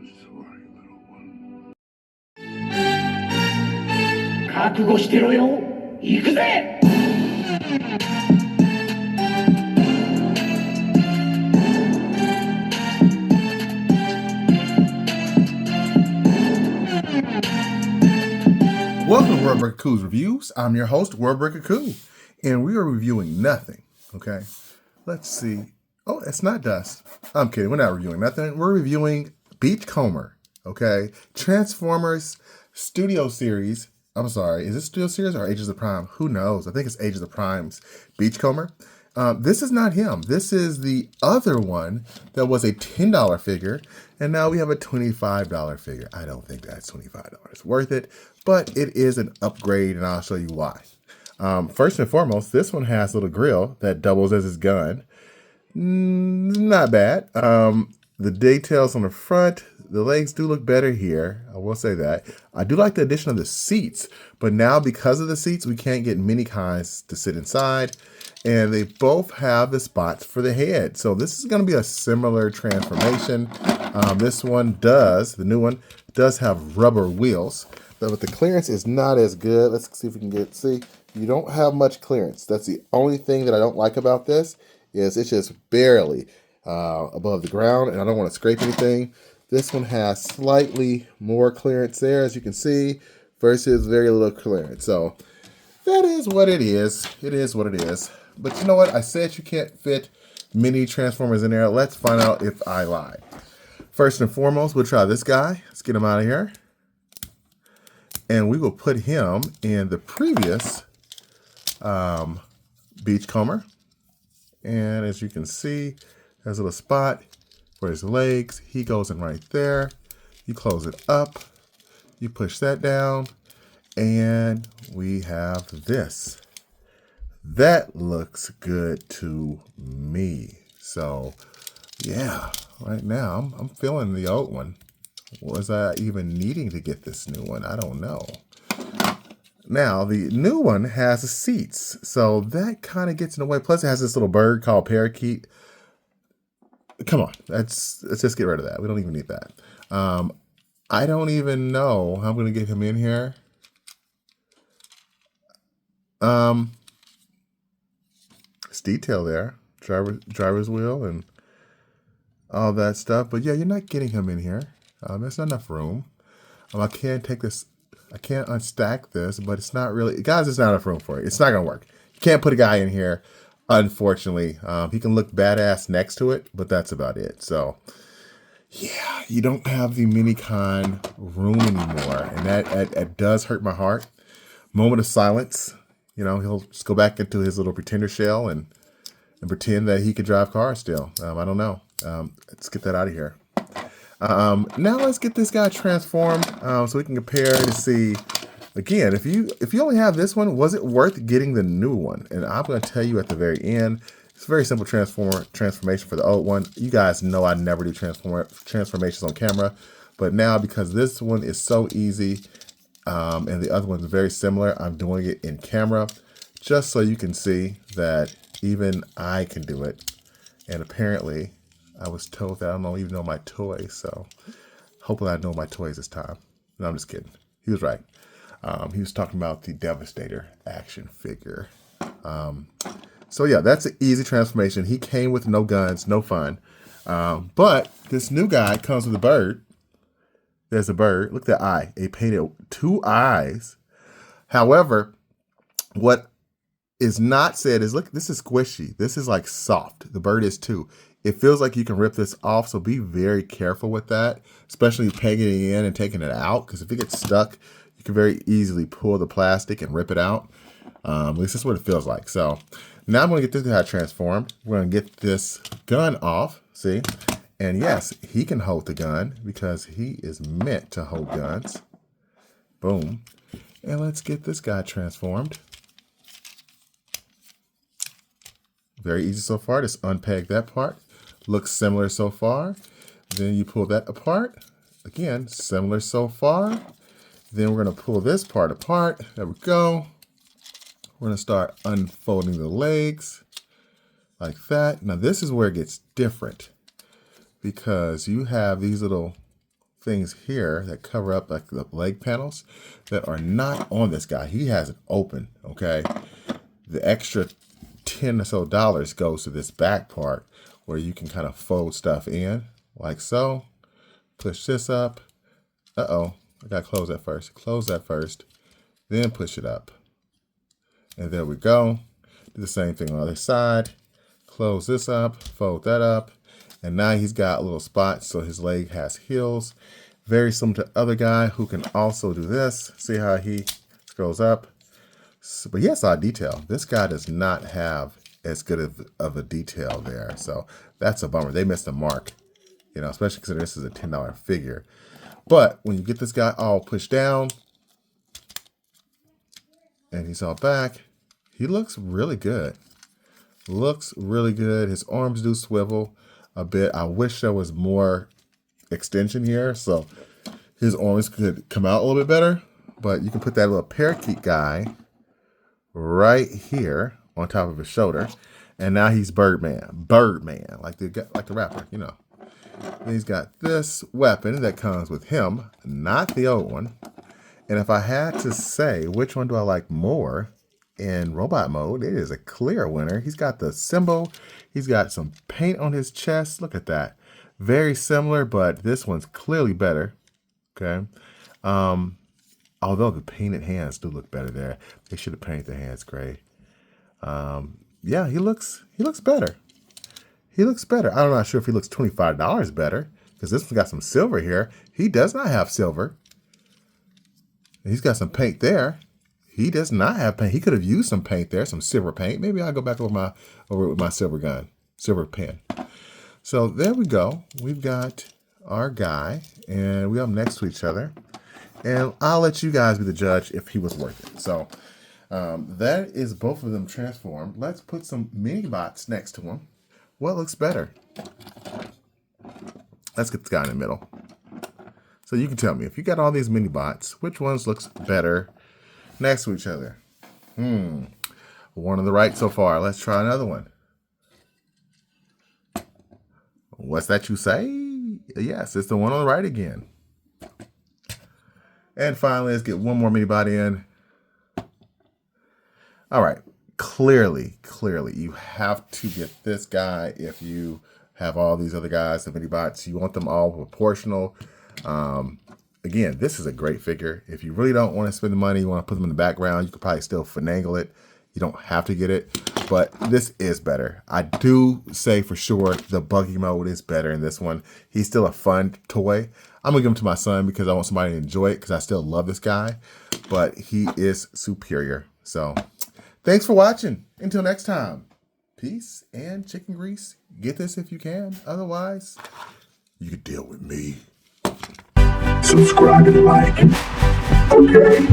Sorry, little one. 覚悟してろよ。行くぜ。Welcome to Wordbreaker Coo's Reviews. I'm your host, Wordbreaker Coo, and we are reviewing nothing, okay? Let's see. Oh, it's not dust. I'm kidding. We're not reviewing nothing. We're reviewing Beachcomber, okay? Transformers Studio Series. I'm sorry. Is it Studio Series or Ages of Prime? Who knows? I think it's Ages of Prime's Beachcomber. This is not him. This is the other one that was a $10 figure, and now we have a $25 figure. I don't think that's $25 worth it, but it is an upgrade, and I'll show you why. First and foremost, this one has a little grill that doubles as his gun. Not bad. The details on the front, the legs do look better here. I will say that. I do like the addition of the seats, but now because of the seats, we can't get many kinds to sit inside. And they both have the spots for the head. So this is going to be a similar transformation. This one does, the new one, does have rubber wheels. But the clearance is not as good. Let's see if we can see. You don't have much clearance. That's the only thing that I don't like about this, is it's just barely above the ground, and I don't want to scrape anything. This one has slightly more clearance there, as you can see, versus very little clearance. So that is what it is. It is what it is. But you know what? I said you can't fit mini Transformers in there. Let's find out if I lied. First and foremost, we'll try this guy. Let's get him out of here. And we will put him in the previous Beachcomber. And as you can see, there's a little spot for his legs. He goes in right there. You close it up. You push that down. And we have this. That looks good to me. So, yeah, right now I'm feeling the old one. Was I even needing to get this new one? I don't know. Now, the new one has the seats, so that kind of gets in the way. Plus, it has this little bird called Parakeet. Come on, let's just get rid of that. We don't even need that. I don't even know how I'm going to get him in here. It's detail there, driver's wheel and all that stuff. But yeah, you're not getting him in here. There's not enough room. I can't take this. I can't unstack this, but it's not really, guys, it's not enough room for it. It's not going to work. You can't put a guy in here, unfortunately. He can look badass next to it, but that's about it. So, yeah, you don't have the mini-con room anymore, and that does hurt my heart. Moment of silence. You know, he'll just go back into his little pretender shell and pretend that he could drive cars still. I don't know. Let's get that out of here. Now let's get this guy transformed so we can compare to see, again, if you only have this one, was it worth getting the new one? And I'm going to tell you at the very end. It's a very simple transformation for the old one. You guys know I never do transformations on camera, but now because this one is so easy and the other one's very similar, I'm doing it in camera just so you can see that even I can do it. And apparently I was told that I don't even know my toys, so hopefully I know my toys this time. No, I'm just kidding. He was right. He was talking about the Devastator action figure. So yeah, that's an easy transformation. He came with no guns, no fun. But this new guy comes with a bird. There's a bird. Look at that eye. They painted 2 eyes. However, what is not said is, look, this is squishy. This is like soft. The bird is too. It feels like you can rip this off, so be very careful with that, especially pegging it in and taking it out, because if it gets stuck, you can very easily pull the plastic and rip it out. At least that's what it feels like. So now I'm going to get this guy transformed. We're going to get this gun off, see? And yes, he can hold the gun because he is meant to hold guns. Boom. And let's get this guy transformed. Very easy so far. Just unpeg that part. Looks similar so far. Then you pull that apart. Again, similar so far. Then we're going to pull this part apart. There we go. We're going to start unfolding the legs like that. Now this is where it gets different because you have these little things here that cover up like the leg panels that are not on this guy. He has it open, okay? The extra $10 or so goes to this back part where you can kind of fold stuff in like so. Push this up. Uh-oh, I gotta close that first. Close that first, then push it up. And there we go. Do the same thing on the other side. Close this up, fold that up. And now he's got little spots, so his leg has heels. Very similar to the other guy who can also do this. See how he goes up? So, but he has a lot of detail. This guy does not have as good of a detail there. So that's a bummer. They missed the mark, you know, especially because this is a $10 figure. But when you get this guy all pushed down and he's all back, he looks really good. Looks really good. His arms do swivel a bit. I wish there was more extension here so his arms could come out a little bit better. But you can put that little parakeet guy right here on top of his shoulder. And now he's Birdman. Birdman, like the rapper, you know. And he's got this weapon that comes with him, not the old one. And if I had to say which one do I like more in robot mode, it is a clear winner. He's got the symbol. He's got some paint on his chest. Look at that. Very similar, but this one's clearly better. Okay. Although the painted hands do look better there. They should have painted the hands gray. Yeah, he looks better. He looks better. I'm not sure if he looks $25 better because this one's got some silver here. He does not have silver. He's got some paint there. He does not have paint. He could have used some paint there, some silver paint. Maybe I'll go back over with my silver pen. So there we go. We've got our guy, and we have them next to each other. And I'll let you guys be the judge if he was worth it. So that is both of them transformed. Let's put some mini bots next to them. What looks better? Let's get the guy in the middle. So you can tell me, if you got all these mini bots, which ones looks better next to each other? One on the right so far. Let's try another one. What's that you say? Yes, it's the one on the right again. And finally, let's get one more mini bot in. All right. Clearly, you have to get this guy if you have all these other guys, the mini bots. You want them all proportional. Again, this is a great figure. If you really don't want to spend the money, you want to put them in the background, you could probably still finagle it. You don't have to get it, but this is better. I do say for sure the buggy mode is better in this one. He's still a fun toy. I'm gonna give him to my son because I want somebody to enjoy it because I still love this guy, but he is superior. So thanks for watching. Until next time, peace and chicken grease. Get this if you can. Otherwise, you can deal with me. Subscribe and like. Okay.